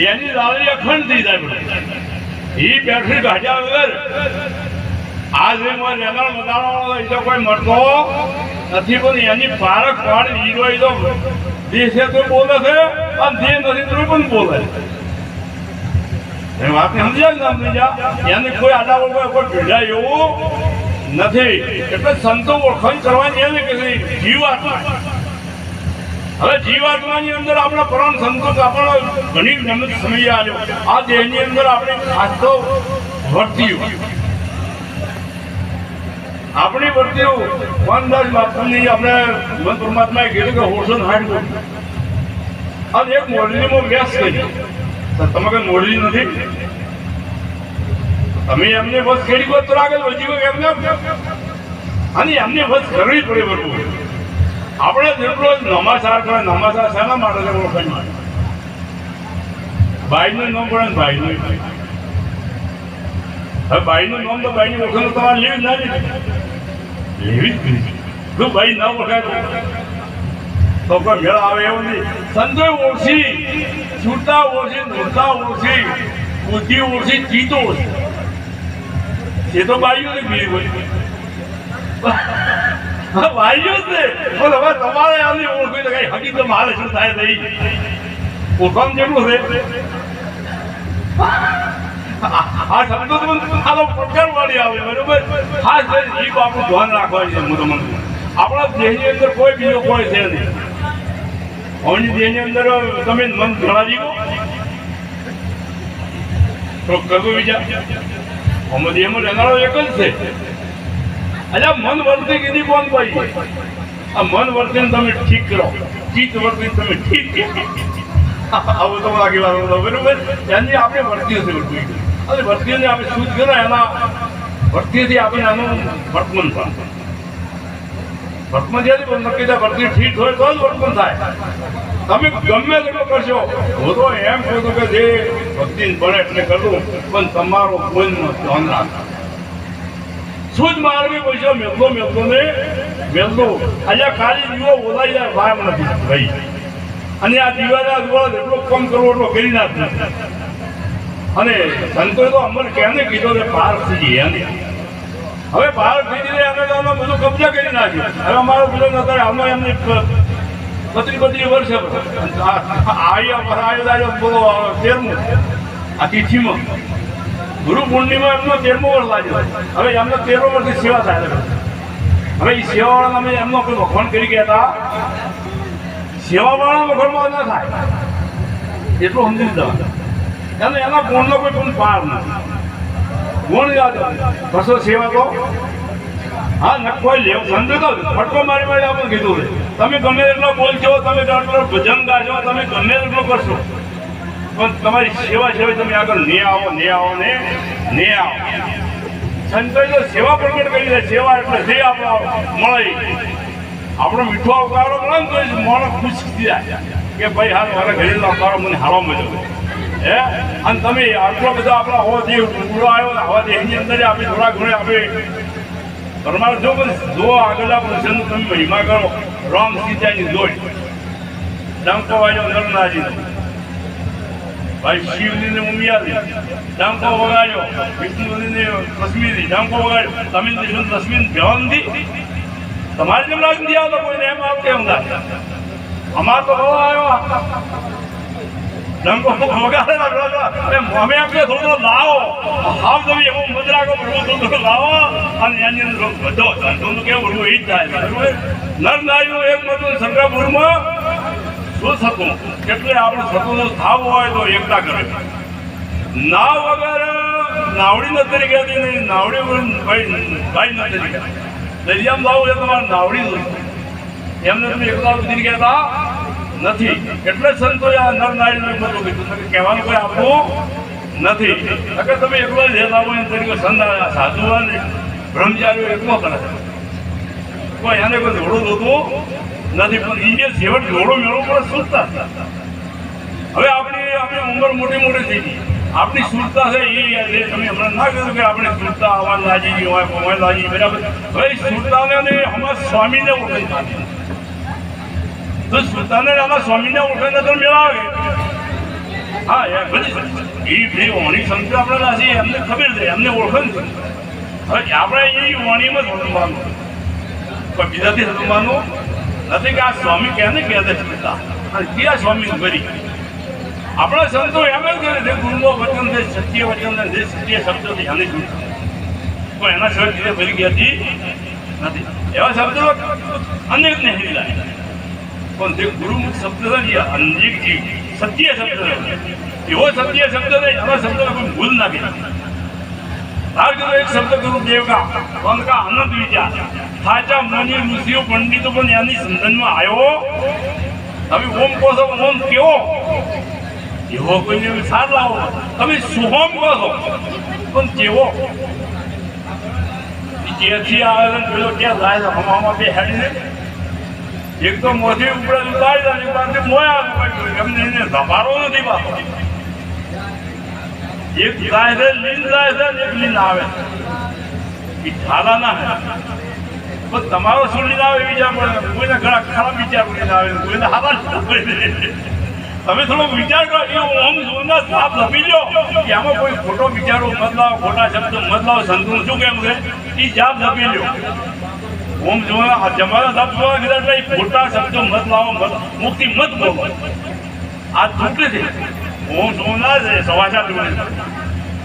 એની લાલરી અખંડ થઈ જાય. એ બેટરી ગાઢ્યા વગર આજ રેંગણ મદાણો કોઈ મળતો નથી. પણ એની પારખ પાડી હીરો તો દેશે તો બોલે છે અને જે નથી તો પણ બોલે. વાત સમજ્યા ને એને કોઈ આડા વગર કોઈ ભેળાય એવું નથી. એટલે સંતો ઓળખાણ કરવાની એને કે જીવાત્મા. હવે જીવાત્માની અંદર આપણા પરમ સંતો આપણો ઘણી મહેનત સમય આવ્યો. આ દેહની અંદર આપણે ખાસ તો વર્તીઓ આપણી વર્તીઓ મોહનદાસ બાપુની આપણે મન પરમાત્માએ કીધું કે 60 અને એક મોરલીમાં વ્યાસ કરી. તમે કઈ મોરલી નથી? તમે એમને બસ ખેડી બસ તો આગળ વધી ગયો એમને અને એમને બસ કરવી પડે. બરોબર આપણે જેટલો નમાસાર કરે નમાસાર શાના માટે છે? ઓળખાણ માટે. બાઈનું નામ પડે ને ભાઈનું. હવે બાઈનું નામ તો બાઈની ઓળખાણ તમારે લેવી ના લેવી જ જો ભાઈ ના ઓળખાય તો કોઈ મેળ આવે એવું નહીં. સંતોય ઓળખી, છૂટા ઓળખી, નોરતા ઓળખી, બુદ્ધિ ઓળખી, ચીતો ઓળખી. એ તો બાઈઓ ને બીજી કોઈ ભાઈઓ જ ને. હવે તમારે આની ઓળખી તો કઈ હકીકત મારે શું થાય નહીં. ઓળખાણ જેટલું છે આ શબ્દો તો પડકાર વાળી આવે. બરોબર ખાસ કરીને એ આપણું ધ્યાન રાખવાનું છે. હું તમને આપણા દેહની અંદર કોઈ બીજો કોઈ છે નહીં. હવની દેહની અંદર તમે મન જણાવી તો કરવું વિચાર અમે દેહમાં રહેનારો એક જ છે. એટલે મન વર્તી કીધી કોણ પાઈ? આ મન વર્તીને તમે ઠીક કરો, ચિત્ત વર્તીને તમે ઠીક આવું તો લાગી વાર. બરોબર એની આપણે વર્તીઓ છે અને વર્તીઓને આપણે શુદ્ધ કરો. એના વર્તીથી આપણે આનું વર્તમાન પણ વર્તમાન જ્યાંથી પણ નક્કી થાય. વર્તી ઠીક હોય તો જ વર્તમાન થાય. તમે ગમે તેટલો કરશો. હું તો એમ કહું છું કે જે ભક્તિ બને એટલે કરવું પણ તમારો કોઈનું ધ્યાન રાખો. શુદ્ધ માર્ગે પૈસા મેળવો ને મેળવો. અહીંયા ખાલી દીવો બોલાઈ જાય ભાઈ નથી ભાઈ. અને આ દીવાના દ્વારા એટલો કામ કરવો એટલો કરી નાખ. અને સંતોએ તો અમને કેને કીધો કે પાર થઈ જઈએ. હવે પાર થઈ જઈએ અમે તો અમે બધું કબજા કરી નાખ્યું. હવે અમારો પેલો નતા અમે એમને 32 વર્ષ આવ્યો બોલો 13મું આ તિથિમાં ગુરુ પૂર્ણિમા એમનો 13મો વર્ષ લાગ્યો. હવે એમને 13 વર્ષની સેવા થાય. હવે એ સેવાવાળા અમે એમનો કોઈ વખાણ કરી ગયા હતા. સેવાવાળા વખાણમાં ના થાય એટલું સમજી દીધા. અને એના ગુણનો કોઈ પણ પાર નથી. ગુણ યાદ બસો સેવા તો હા નખવાઈ લેવું. સંતો તો ફટકો મારી મારી આપણે કીધું છે. તમે ગમે એટલો બોલશો, તમે એટલો ભજન ગાશો, તમે ગમે એટલો કરશો પણ તમારી સેવા તમે આગળ ને આવો. સંતોએ તો સેવા પ્રગટ કરી છે. સેવા એટલે જે આપણો મળે આપણો મીઠો આવકારો મળે ને તો માણસ ખુશ થઈ જાય કે ભાઈ હાલ મારા ઘરેનો આવકારો મને હારો મળ્યો હે. અને તમે આટલો બધો આપણા હવા દેહ પૂરો આવ્યો ને હવા દેહની અંદર આપણે થોડા ઘણે આપણે પરમાર જો આગળના પ્રસંગ તમે મહિમા કરો. રામ સીતાની જોઈ ડંકો વાગ્યો નરનાજી ભાઈ શિવજીને ઉમિયાથી ડંકો વગાડ્યો. વિષ્ણુજીને લક્ષ્મીથી ડંકો વગાડ્યો. તમે લક્ષ્મી ભેવાનથી તમારી જેમ લાગી ગયા તો કોઈને એમ આવ કેમ થાય? અમાર તો બહુ આવ્યો ડંકો વગાડે અમે એમ કે થોડો લાવો આવ તમે એવું મજરાકો થોડો લાવો અને એની અંદર બધો ધંધોનું કેવું એ જ થાય. નર નારીનું એક મતું સંગ્રામપુરમાં શું થતું એટલે આપણે થતું થાવ હોય તો એકતા કરે. નાવ વગર નાવડી નથી કહેતી નહીં. નાવડી ભાઈ નથી કહેતી. દરિયામાં લાવું એ તમારે નાવડી એમને તમે એકલા સુધી કહેતા નથી. એટલે સંતોએ આ નર નારીનું એક મતું કીધું કહેવાનું કોઈ આપવું નથી. અગર તમે એકલા જ લાવો એમ તરીકે સંત સાધુ બ્રહ્મચારીઓ એકલો કરે. કોઈ એને કોઈ જોડું જોતું નથી. પણ એ છેવટ જોડો મેળવો પડે સુધતા. હવે આપણી ઉંમર મોટી થઈ ગઈ. આપણી સુરતા છે એ તમે હમણાં ના કીધું કે આપણે સુરતા આવવા લાગી હોય મોબાઈલ લાગી બરાબર. હવે સુરતાને હમણાં સ્વામીને ઓળખાય તો સુરતાને આમાં સ્વામીને ઓળખાઈને તો મેળાવે. હા યાર બધી એ બે વાણી સંતો આપણે નાસી એમને ખબર છે એમને ઓળખણ છે. હવે આપણે એ વાણીમાં જ હનુમાનનું પણ બીજાથી હનુમાનનું નથી કે આ સ્વામી કેને કહેતા સુરતા અને કયા સ્વામી કરી આપણા સંતો એમ જ કરે છે ગુરુનો વચન છે સત્ય વચન છે સત્ય શબ્દો છે એની સુરતા પણ એના સિવાય બીજે ભરી ગયાથી નથી. એવા શબ્દો અનેક ને હિલાય પણ જે ગુરુમુખ શબ્દ છે અનેક સત્ય શબ્દ એવો સત્ય શબ્દ નહીં એવા શબ્દો કોઈ ભૂલ નાખી એક શબ્દ કરું દેવકા વનકા આનંદ વિચાર સાચા મુનિ ઋષિઓ પંડિતો પણ એની સંધાનમાં આવ્યો. તમે ઓમ કહો છો ઓમ કેવો એવો કોઈને સાર લાવો તમે સુહોમ કહો છો પણ કેવો જેથી આવે પેલો ક્યાં જાય છે હવામાં બે હેડીને એક તો મોથી ઉપર ઉતારી જાય એક પાસે મોયા એમને એને ધબારો નથી પાછો. એક જાય છે લીન જાય છે એક લીન આવે એ ઠાલા ના પણ તમારો શું લીન આવે એ વિચાર પડે કોઈને ઘણા ખરાબ વિચાર કરીને આવે કોઈને હાલા તમે થોડો વિચાર કરો એ ઓમ સોના સાપ લપી લો કે આમાં કોઈ ખોટો વિચારો મત લાવો ખોટા શબ્દો મત લાવો સંતનું શું કેમ છે એ જાપ લપી લો ઓમ જોવા જમાના સાપ જોવા કીધા એટલે ખોટા શબ્દો મત લાવો મુક્તિ મત બોલો આ તૂટે છે. ઓમ સોના છે સવાસા તૂટે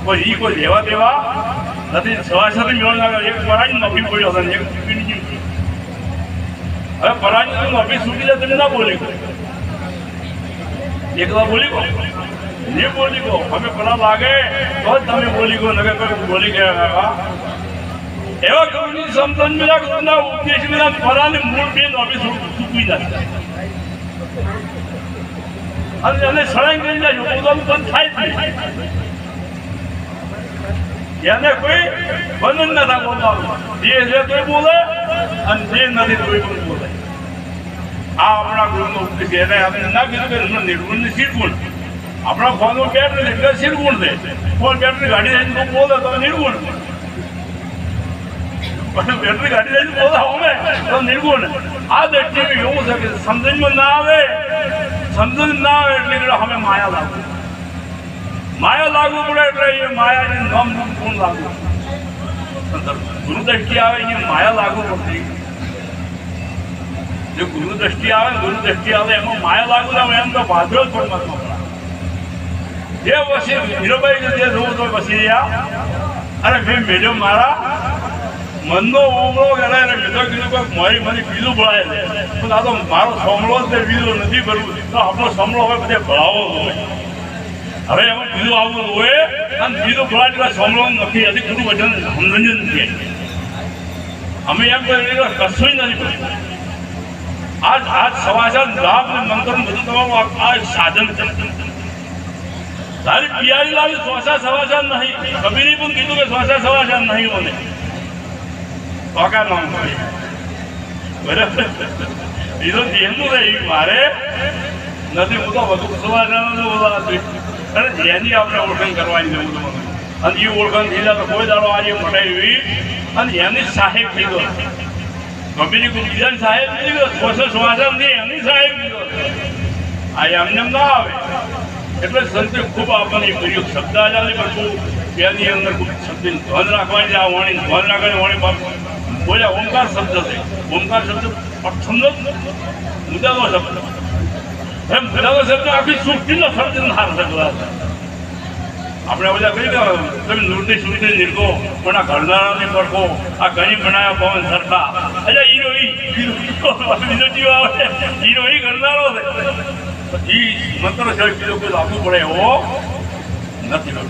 કોઈ ઈ કોઈ લેવા દેવા નથી. સવાસાથી મેળવા એક પરાજી નોકરી પડ્યો હતો એક હવે પરાજી નોકરી છૂટી જાય તમે ના બોલી એકલા બોલી ગો ને બોલી ગો અમે પરા લાગે તો જ તમે બોલી ગો નગર કોઈ બોલી ગયા એવા ગુરુની સમજણ મેળા ગુરુના ઉપદેશ મેળા પરાને મૂળ બે નોકરી ચૂકવી જાય અને એને સળંગ કરી જાય બોલવાનું બંધ થાય જ એને કોઈ બંધન નથી બોલવાનું જે છે તો બોલે અને જે નથી તો પણ બોલે. આ આપણા ગુરુનો ઉપદેશ એને આપણે ના કીધું કે નિર્ગુણ ને શિરગુણ આપણા ફોનમાં બેટરી એટલે શિરગુણ છે ફોન બેટરી ગાડી લઈને બોલે તો નિર્ગુણ બેટરી ગાડી લઈને બોલે અમે તો નિર્ગુણ. આ દ્રષ્ટિએ એવું છે કે સમજણમાં ના આવે સમજણ ના આવે એટલે અમે માયા લાગુ પડે એટલે એ માયાની નામ ગુણ લાગુ ગુરુ દ્રષ્ટિ આવે એ માયા લાગુ પડતી. જો ગુરુ દ્રષ્ટિ આવે એમાં માયા લાગુ ના એમ તો ભાદ્રો જ પરમાત્મા જે વસી હીરોભાઈ જે રોજ વસી રહ્યા અરે મેં મેળ્યો મારા મનનો ઓમળો એને બીજો કીધું કે મારી મને બીજું ભળાય છે પણ આ તો મારો સમળો જ બીજો નથી ભરવું તો આપણો સમળો હવે બધે ભળાવો હોય હવે એમાં બીજું આવવું હોય અને બીજું ભળાય સમળો નથી હજી ખોટું વચન સમજણ નથી. અમે એમ કહીએ કશું નથી પડ્યું. આજ સવાસન લાભ ને મંત્ર બધું તમારું આ સાધન છે. તારી પિયારી લાવી શ્વાસા સવાસન નહીં કબીરે પણ કીધું કે શ્વાસા સવાસન નહીં મને વાકા નામ બરાબર બીજો જેનું રહે મારે નથી. હું તો વધુ સવાસન અને જેની આપણે ઓળખાણ કરવાની છે અને એ ઓળખાણ થઈ જાય તો કોઈ દાડો આજે મટાવી અને એની સાહેબ કીધો કબીરી બીજાની સાહેબ કીધો શ્વાસન થી એની સાહેબ કીધો આ એમને ના આવે એટલે સંતે ખૂબ આપણને પ્રયોગ શબ્દ આજાની પણ ખૂબ બેની અંદર ખૂબ શબ્દ ધ્યાન રાખવાની આ વાણી ધ્યાન રાખવાની વાણી બોલ્યા ઓમકાર શબ્દ છે. ઓમકાર શબ્દ સમજો મુદ્દાનો શબ્દ એમ મુદ્દાનો શબ્દ આખી સૃષ્ટિનો શબ્દ ના શકલા આપણે બધા કહી દો તમે નૂરની સૃષ્ટિ નિરખો પણ આ ઘરદારાને પડખો આ ઘણી બનાવ્યા પવન સરખા અચ્છા હીરો બીજો જીવ આવે હીરો ઘરદારો છે. પછી મંત્ર છે બીજો કોઈ લાગુ પડે એવો નથી.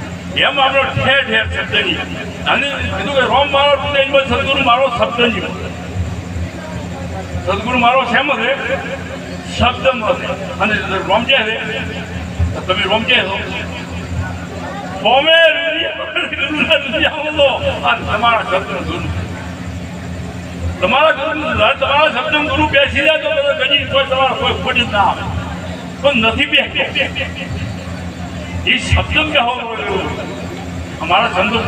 એમ આપણો ઠેર ઠેર શબ્દની અને કીધું કે રોમ મારો સદગુરુ મારો શબ્દ નહીં સદગુરુ મારો શેમ છે શબ્દમાં છે અને રોમચે છે તમે રોમચે છો તમારા શબ્દ ગુરુ તમારા શબ્દ ગુરુ બેસી જાય તો કદી કોઈ તમારા કોઈ ખોટી ના આવે પણ નથી બેસતો એ શબ્દ મેં હોવો અમારા સંતો